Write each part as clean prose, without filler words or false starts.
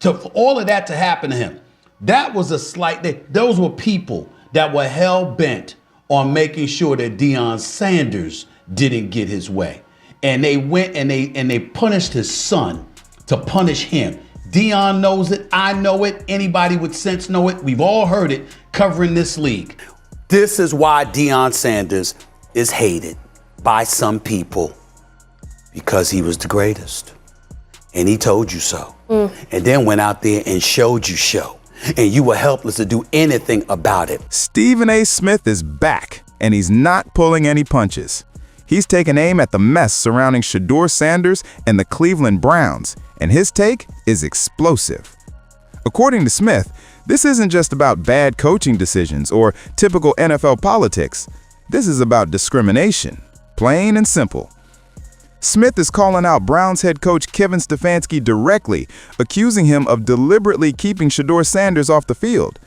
for all of that to happen to him. That was a slight, those were people that were hell-bent on making sure that Deion Sanders didn't get his way. And they went and they punished his son to punish him. Deion knows it, I know it, anybody with sense know it. We've all heard it covering this league. This is why Deion Sanders is hated by some people, because he was the greatest. And he told you so. And then went out there and showed you show. And you were helpless to do anything about it. Stephen A. Smith is back, and he's not pulling any punches. He's taking aim at the mess surrounding Shedeur Sanders and the Cleveland Browns, and his take is explosive. According to Smith, this isn't just about bad coaching decisions or typical NFL politics. This is about discrimination, plain and simple. Smith is calling out Browns head coach Kevin Stefanski directly, accusing him of deliberately keeping Shedeur Sanders off the field.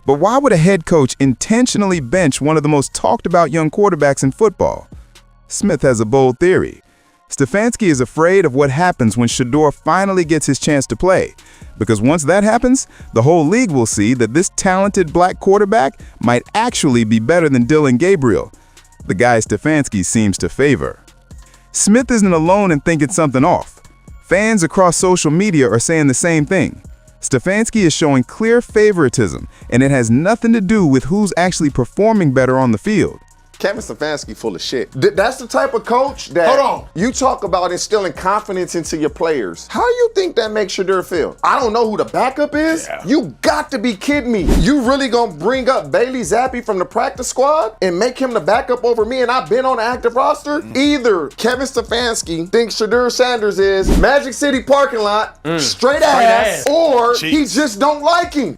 But why would a head coach intentionally bench one of the most talked about young quarterbacks in football? Smith has a bold theory. Stefanski is afraid of what happens when Shedeur finally gets his chance to play, because once that happens, the whole league will see that this talented black quarterback might actually be better than Dylan Gabriel, the guy Stefanski seems to favor. Smith isn't alone in thinking something off. Fans across social media are saying the same thing. Stefanski is showing clear favoritism, and it has nothing to do with who's actually performing better on the field. Kevin Stefanski full of shit. That's the type of coach that you talk about instilling confidence into your players. How do you think that makes Shedeur feel? I don't know who the backup is. Yeah. You got to be kidding me. You really gonna bring up Bailey Zappe from the practice squad and make him the backup over me and I've been on the active roster? Either Kevin Stefanski thinks Shedeur Sanders is Magic City parking lot, straight ass, or he just don't like him.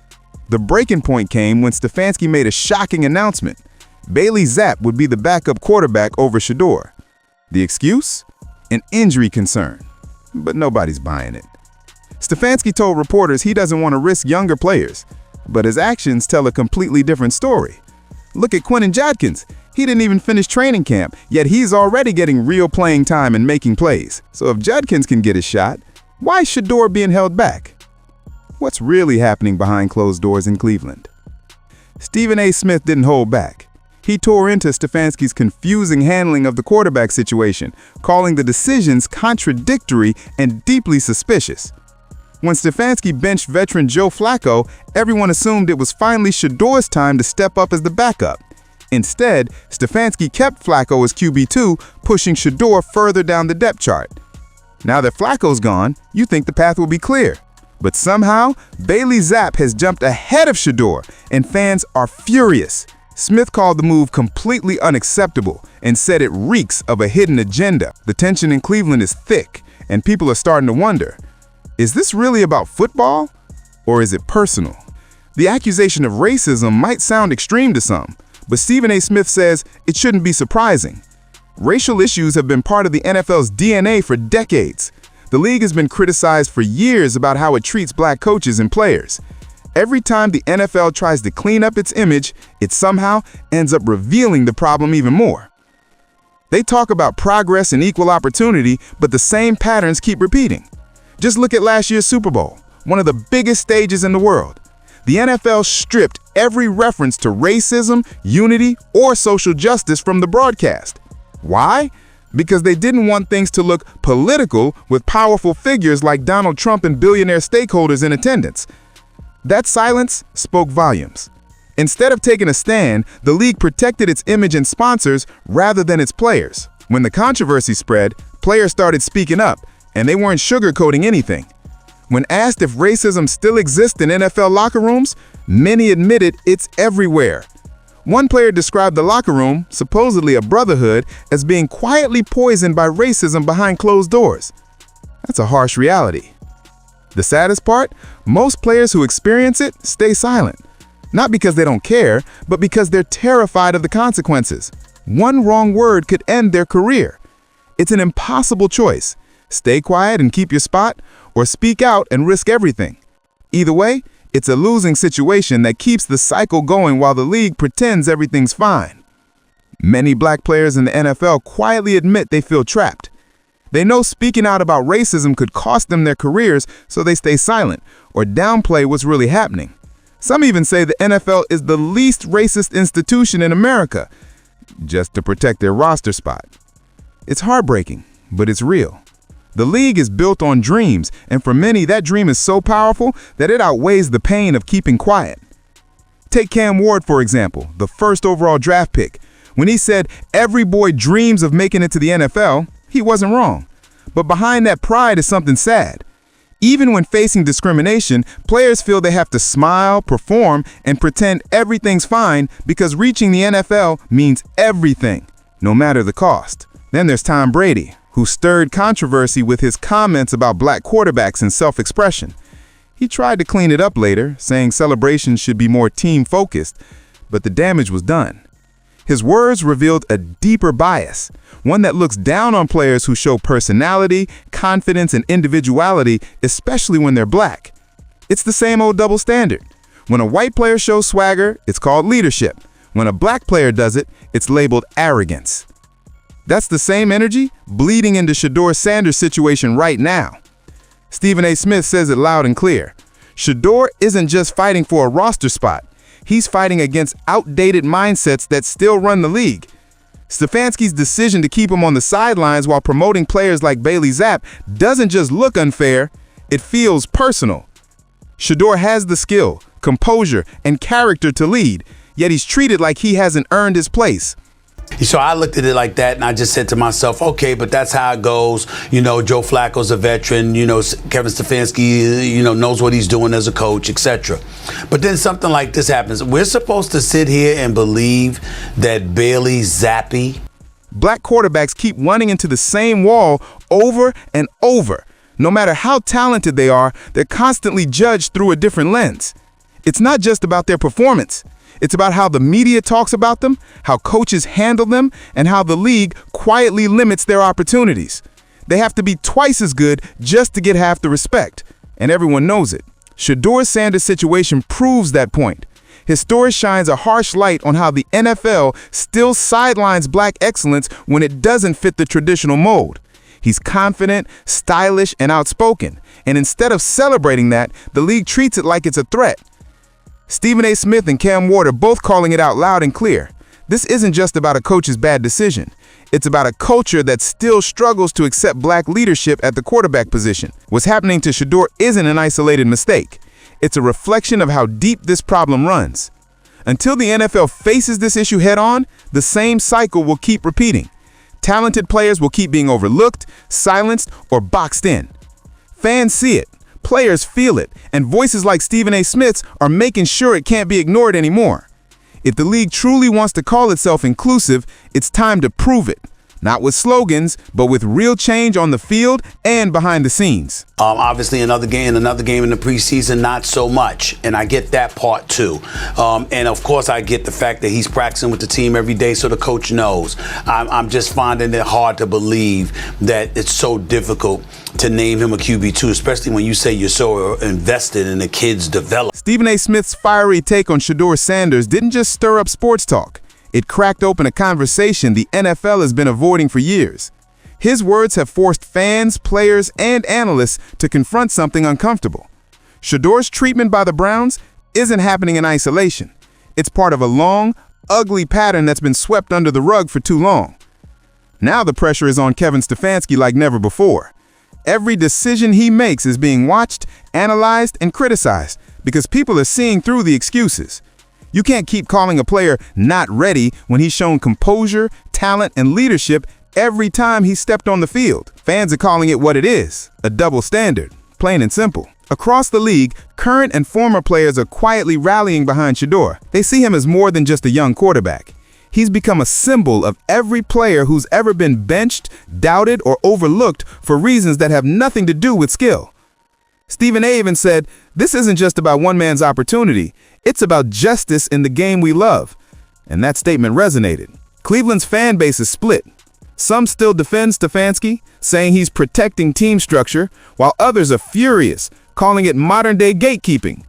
The breaking point came when Stefanski made a shocking announcement. Bailey Zappe would be the backup quarterback over Shedeur. The excuse? An injury concern. But nobody's buying it. Stefanski told reporters he doesn't want to risk younger players, but his actions tell a completely different story. Look at Quentin Judkins. He didn't even finish training camp, yet he's already getting real playing time and making plays. So if Judkins can get his shot, why is Shedeur being held back? What's really happening behind closed doors in Cleveland? Stephen A. Smith didn't hold back. He tore into Stefanski's confusing handling of the quarterback situation, calling the decisions contradictory and deeply suspicious. When Stefanski benched veteran Joe Flacco, everyone assumed it was finally Shedeur's time to step up as the backup. Instead, Stefanski kept Flacco as QB2, pushing Shedeur further down the depth chart. Now that Flacco's gone, you think the path will be clear. But somehow, Bailey Zappe has jumped ahead of Shedeur, and fans are furious. Smith called the move completely unacceptable and said it reeks of a hidden agenda. The tension in Cleveland is thick, and people are starting to wonder, is this really about football, or is it personal? The accusation of racism might sound extreme to some, but Stephen A. Smith says it shouldn't be surprising. Racial issues have been part of the NFL's DNA for decades. The league has been criticized for years about how it treats black coaches and players. Every time the NFL tries to clean up its image, it somehow ends up revealing the problem even more. They talk about progress and equal opportunity, but the same patterns keep repeating. Just look at last year's Super Bowl, one of the biggest stages in the world. The NFL stripped every reference to racism, unity, or social justice from the broadcast. Why? Because they didn't want things to look political with powerful figures like Donald Trump and billionaire stakeholders in attendance. That silence spoke volumes. Instead of taking a stand, the league protected its image and sponsors rather than its players. When the controversy spread, players started speaking up, and they weren't sugarcoating anything. When asked if racism still exists in NFL locker rooms, many admitted it's everywhere. One player described the locker room, supposedly a brotherhood, as being quietly poisoned by racism behind closed doors. That's a harsh reality. The saddest part, most players who experience it stay silent. Not because they don't care, but because they're terrified of the consequences. One wrong word could end their career. It's an impossible choice. Stay quiet and keep your spot, or speak out and risk everything. Either way, it's a losing situation that keeps the cycle going while the league pretends everything's fine. Many black players in the NFL quietly admit they feel trapped. They know speaking out about racism could cost them their careers, so they stay silent, or downplay what's really happening. Some even say the NFL is the least racist institution in America, just to protect their roster spot. It's heartbreaking, but it's real. The league is built on dreams, and for many, that dream is so powerful that it outweighs the pain of keeping quiet. Take Cam Ward, for example, the first overall draft pick. When he said every boy dreams of making it to the NFL, he wasn't wrong. But behind that pride is something sad. Even when facing discrimination, players feel they have to smile, perform, and pretend everything's fine because reaching the NFL means everything, no matter the cost. Then there's Tom Brady, who stirred controversy with his comments about black quarterbacks and self-expression. He tried to clean it up later, saying celebrations should be more team-focused, but the damage was done. His words revealed a deeper bias, one that looks down on players who show personality, confidence, and individuality, especially when they're black. It's the same old double standard. When a white player shows swagger, it's called leadership. When a black player does it, it's labeled arrogance. That's the same energy bleeding into Shedeur Sanders' situation right now. Stephen A. Smith says it loud and clear. Shedeur isn't just fighting for a roster spot. He's fighting against outdated mindsets that still run the league. Stefanski's decision to keep him on the sidelines while promoting players like Bailey Zappe doesn't just look unfair, it feels personal. Shedeur has the skill, composure, and character to lead, yet he's treated like he hasn't earned his place. So I looked at it like that, and I just said to myself, okay, but that's how it goes. You know, Joe Flacco's a veteran. You know, Kevin Stefanski, knows what he's doing as a coach, etc. But then something like this happens. We're supposed to sit here and believe that Bailey Zappe. Black quarterbacks keep running into the same wall over and over. No matter how talented they are, they're constantly judged through a different lens. It's not just about their performance. It's about how the media talks about them, how coaches handle them, and how the league quietly limits their opportunities. They have to be twice as good just to get half the respect, and everyone knows it. Shedeur Sanders' situation proves that point. His story shines a harsh light on how the NFL still sidelines black excellence when it doesn't fit the traditional mold. He's confident, stylish, and outspoken, and instead of celebrating that, the league treats it like it's a threat. Stephen A. Smith and Cam Ward are both calling it out loud and clear. This isn't just about a coach's bad decision. It's about a culture that still struggles to accept black leadership at the quarterback position. What's happening to Shedeur isn't an isolated mistake. It's a reflection of how deep this problem runs. Until the NFL faces this issue head-on, the same cycle will keep repeating. Talented players will keep being overlooked, silenced, or boxed in. Fans see it. Players feel it, and voices like Stephen A. Smith's are making sure it can't be ignored anymore. If the league truly wants to call itself inclusive, it's time to prove it. Not with slogans, but with real change on the field and behind the scenes. Obviously, another game in the preseason, not so much. And I get that part too. And of course, I get the fact that he's practicing with the team every day so the coach knows. I'm just finding it hard to believe that it's so difficult to name him a QB2, especially when you say you're so invested in the kid's development. Stephen A. Smith's fiery take on Shedeur Sanders didn't just stir up sports talk. It cracked open a conversation the NFL has been avoiding for years. His words have forced fans, players, and analysts to confront something uncomfortable. Shedeur's treatment by the Browns isn't happening in isolation. It's part of a long, ugly pattern that's been swept under the rug for too long. Now the pressure is on Kevin Stefanski like never before. Every decision he makes is being watched, analyzed, and criticized because people are seeing through the excuses. You can't keep calling a player not ready when he's shown composure, talent, and leadership every time he stepped on the field. Fans are calling it what it is, a double standard, plain and simple. Across the league, current and former players are quietly rallying behind Shedeur. They see him as more than just a young quarterback. He's become a symbol of every player who's ever been benched, doubted, or overlooked for reasons that have nothing to do with skill. Stephen A. even said, "This isn't just about one man's opportunity. It's about justice in the game we love." And that statement resonated. Cleveland's fan base is split. Some still defend Stefanski, saying he's protecting team structure, while others are furious, calling it modern-day gatekeeping.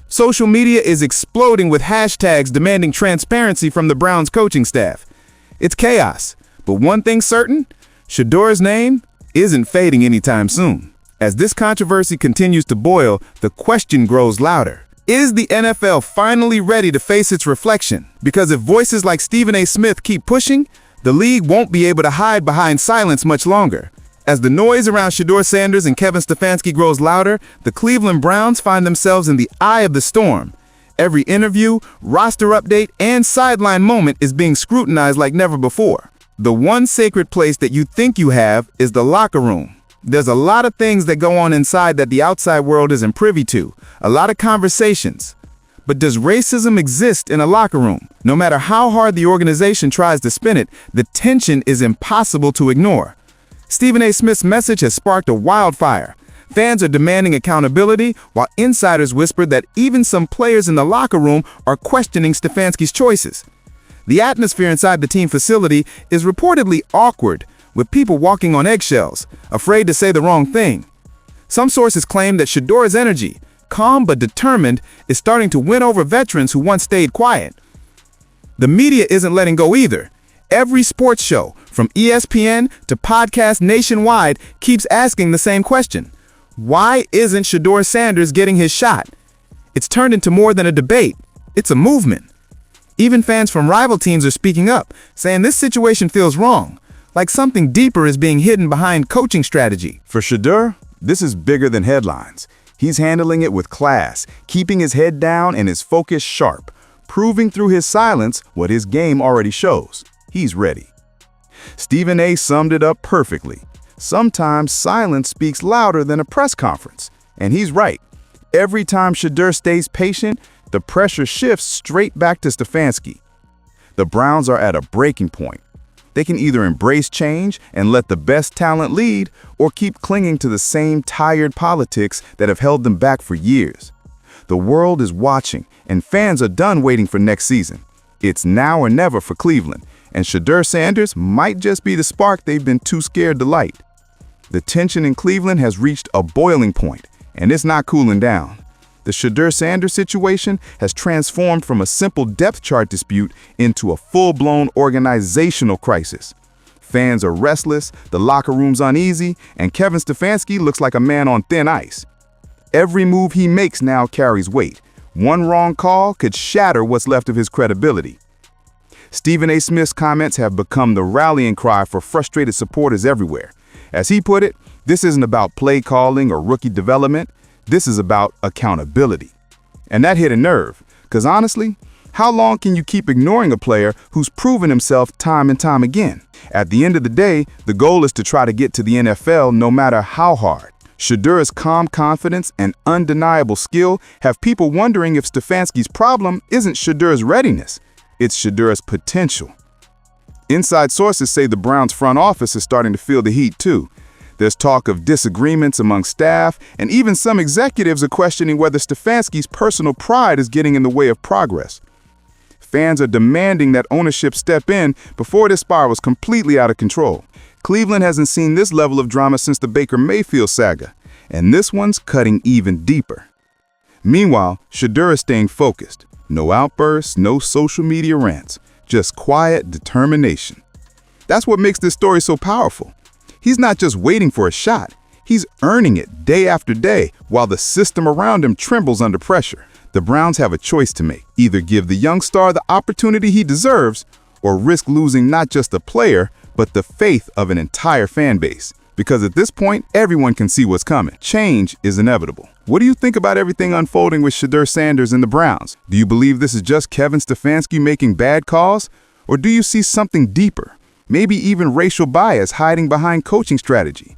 Social media is exploding with hashtags demanding transparency from the Browns coaching staff. It's chaos, but one thing's certain, Shedeur's name isn't fading anytime soon. As this controversy continues to boil, the question grows louder. Is the NFL finally ready to face its reflection? Because if voices like Stephen A. Smith keep pushing, the league won't be able to hide behind silence much longer. As the noise around Shedeur Sanders and Kevin Stefanski grows louder, the Cleveland Browns find themselves in the eye of the storm. Every interview, roster update, and sideline moment is being scrutinized like never before. The one sacred place that you think you have is the locker room. There's a lot of things that go on inside that the outside world isn't privy to, a lot of conversations. But does racism exist in a locker room? No matter how hard the organization tries to spin it, the tension is impossible to ignore. Stephen A. Smith's message has sparked a wildfire. Fans are demanding accountability, while insiders whisper that even some players in the locker room are questioning Stefanski's choices. The atmosphere inside the team facility is reportedly awkward, with people walking on eggshells, afraid to say the wrong thing. Some sources claim that Shedeur's energy, calm but determined, is starting to win over veterans who once stayed quiet. The media isn't letting go either. Every sports show, from ESPN to podcasts nationwide, keeps asking the same question. Why isn't Shedeur Sanders getting his shot? It's turned into more than a debate. It's a movement. Even fans from rival teams are speaking up, saying this situation feels wrong, like something deeper is being hidden behind coaching strategy. For Shedeur, this is bigger than headlines. He's handling it with class, keeping his head down and his focus sharp, proving through his silence what his game already shows. He's ready. Stephen A. summed it up perfectly. Sometimes silence speaks louder than a press conference. And he's right. Every time Shedeur stays patient, the pressure shifts straight back to Stefanski. The Browns are at a breaking point. They can either embrace change and let the best talent lead, or keep clinging to the same tired politics that have held them back for years. The world is watching, and fans are done waiting for next season. It's now or never for Cleveland, and Shedeur Sanders might just be the spark they've been too scared to light. The tension in Cleveland has reached a boiling point, and it's not cooling down. The Shedeur Sanders situation has transformed from a simple depth chart dispute into a full-blown organizational crisis. Fans are restless, the locker room's uneasy, and Kevin Stefanski looks like a man on thin ice. Every move he makes now carries weight. One wrong call could shatter what's left of his credibility. Stephen A. Smith's comments have become the rallying cry for frustrated supporters everywhere. As he put it, this isn't about play calling or rookie development. This is about accountability. And that hit a nerve, because honestly, how long can you keep ignoring a player who's proven himself time and time again? At the end of the day, the goal is to try to get to the NFL no matter how hard. Shedeur's calm confidence and undeniable skill have people wondering if Stefanski's problem isn't Shedeur's readiness, it's Shedeur's potential. Inside sources say the Browns front office is starting to feel the heat too. There's talk of disagreements among staff, and even some executives are questioning whether Stefanski's personal pride is getting in the way of progress. Fans are demanding that ownership step in before this spirals completely out of control. Cleveland hasn't seen this level of drama since the Baker Mayfield saga, and this one's cutting even deeper. Meanwhile, Shedeur is staying focused. No outbursts, no social media rants, just quiet determination. That's what makes this story so powerful. He's not just waiting for a shot, he's earning it day after day while the system around him trembles under pressure. The Browns have a choice to make: either give the young star the opportunity he deserves, or risk losing not just a player, but the faith of an entire fan base. Because at this point, everyone can see what's coming. Change is inevitable. What do you think about everything unfolding with Shedeur Sanders and the Browns? Do you believe this is just Kevin Stefanski making bad calls? Or do you see something deeper? Maybe even racial bias hiding behind coaching strategy?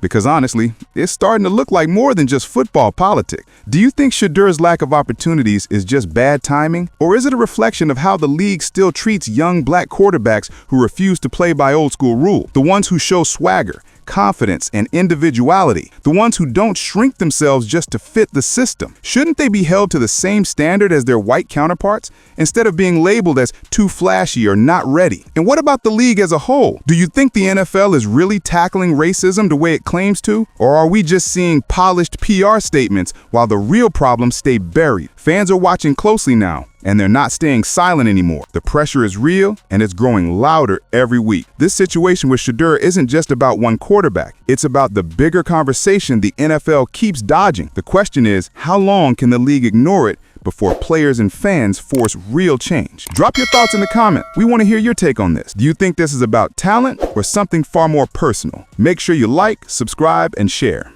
Because honestly, it's starting to look like more than just football politics. Do you think Shedeur's lack of opportunities is just bad timing? Or is it a reflection of how the league still treats young black quarterbacks who refuse to play by old school rules? The ones who show swagger, confidence, and individuality. The ones who don't shrink themselves just to fit the system. Shouldn't they be held to the same standard as their white counterparts, instead of being labeled as too flashy or not ready? And what about the league as a whole? Do you think the NFL is really tackling racism the way it claims to? Or are we just seeing polished PR statements while the real problems stay buried? Fans are watching closely now. and they're not staying silent anymore. The pressure is real, and it's growing louder every week. This situation with Shedeur isn't just about one quarterback. It's about the bigger conversation the NFL keeps dodging. The question is, how long can the league ignore it before players and fans force real change? Drop your thoughts in the comment. We want to hear your take on this. Do you think this is about talent or something far more personal? Make sure you like, subscribe, and share.